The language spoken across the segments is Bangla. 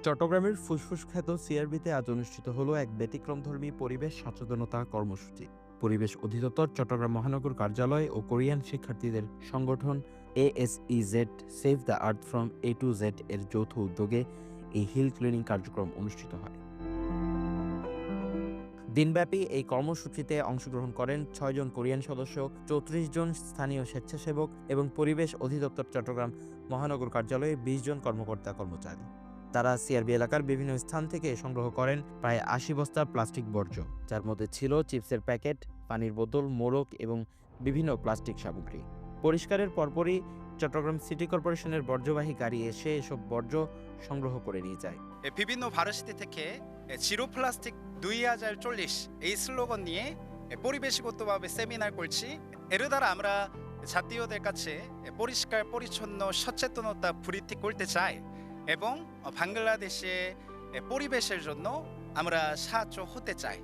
চট্টগ্রামের ফুসফুস খ্যাত সিআরবিতে আজ অনুষ্ঠিত হলো এক ব্যতিক্রমধর্মী পরিবেশ সচেতনতা কর্মসূচি। পরিবেশ অধিদপ্তর, চট্টগ্রাম মহানগর কার্যালয় ও কোরিয়ান শিক্ষার্থীদের সংগঠন ASEZ save the earth from A to Z এর যৌথ উদ্যোগে এই হিল ক্লিনিং কার্যক্রম অনুষ্ঠিত হয়। দিনব্যাপী এই কর্মসূচিতে অংশগ্রহণ করেন ৬ জন কোরিয়ান সদস্য, ৩৪ জন স্থানীয় স্বেচ্ছাসেবক এবং পরিবেশ অধিদপ্তর চট্টগ্রাম মহানগর কার্যালয়ে ২০ জন কর্মকর্তা কর্মচারী। তারা সিআরবি এলাকার বিভিন্ন স্থান থেকে সংগ্রহ করেন প্রায় ৮০ বস্তা প্লাস্টিক বর্জ্য, যার মধ্যে ছিল চিপসের প্যাকেট, পানির বোতল, মোড়ক এবং বিভিন্ন প্লাস্টিক সামগ্রী। পরিষ্কারের পরপরই চট্টগ্রাম সিটি কর্পোরেশনের বর্জ্যবাহী গাড়ি এসে এসব বর্জ্য সংগ্রহ করে নিয়ে যায়। বিভিন্ন ভার্সিটি থেকে জিরো প্লাস্টিক 2040 এই স্লোগান নিয়ে পরিবেশগতভাবে সেমিনার করছি। এর দ্বারা আমরা জাতীয়দের কাছে পরিষ্কার পরিচ্ছন্ন সচেতনতা বৃদ্ধি করতে চাই এবং বাংলাদেশে পরিবেশের জন্য আমরা সাহায্য হতে চাই।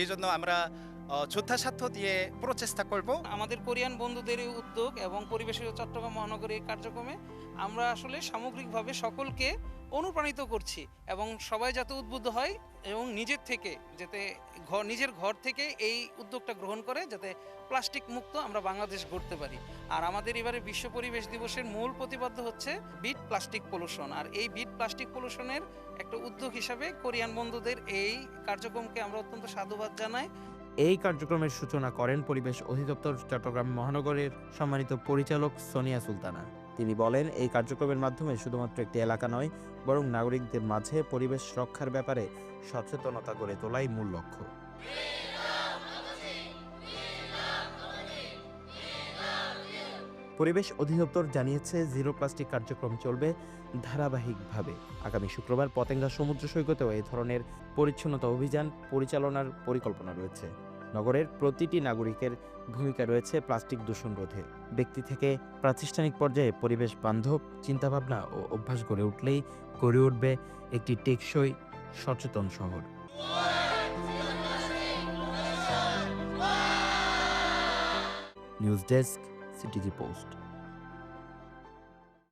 এই জন্য আমরা যথাসাধ্য দিয়ে প্রচেষ্টা করব। আমাদের কোরিয়ান বন্ধুদের এই উদ্যোগ এবং পরিবেশের চট্টগ্রাম মহানগরীর কার্যক্রমে আমরা আসলে সামগ্রিকভাবে সকলকে অনুপ্রাণিত করছি এবং সবাই যাতে উদ্বুদ্ধ হয় এবং নিজের থেকে যাতে নিজের ঘর থেকে এই উদ্যোগটা গ্রহণ করে, যাতে প্লাস্টিক মুক্ত আমরা বাংলাদেশ গড়তে পারি। আর আমাদের এবারে বিশ্ব পরিবেশ দিবসের মূল প্রতিপাদ্য হচ্ছে বিট প্লাস্টিক পলিউশন। আর এই বিট প্লাস্টিক পলিউশনের একটা উদ্যোগ হিসাবে কোরিয়ান বন্ধুদের এই কার্যক্রমকে আমরা অত্যন্ত সাধুবাদ জানাই। এই কার্যক্রমের সূচনা করেন পরিবেশ অধিদপ্তর চট্টগ্রাম মহানগরের সম্মানিত পরিচালক সোনিয়া সুলতানা। তিনি বলেন, এই কার্যক্রমের মাধ্যমে শুধুমাত্র একটি এলাকা নয়, বরং নাগরিকদের মাঝে পরিবেশ রক্ষার ব্যাপারে সচেতনতা গড়ে তোলাই মূল লক্ষ্য। পরিবেশ অধিদপ্তর জানিয়েছে, জিরো প্লাস্টিক কার্যক্রম চলবে ধারাবাহিকভাবে। আগামী শুক্রবার পতেঙ্গা সমুদ্র সৈকতেও এই ধরনের পরিচ্ছন্নতা অভিযান পরিচালনার পরিকল্পনা রয়েছে। নগরের প্রতিটি নাগরিকের ভূমিকা রয়েছে প্লাস্টিক দূষণ রোধে। ব্যক্তি থেকে প্রাতিষ্ঠানিক পর্যায়ে পরিবেশ বান্ধব চিন্তাভাবনা ও অভ্যাস গড়ে উঠলেই গড়ে উঠবে একটি টেকসই সচেতন শহর। News desk, CTG post.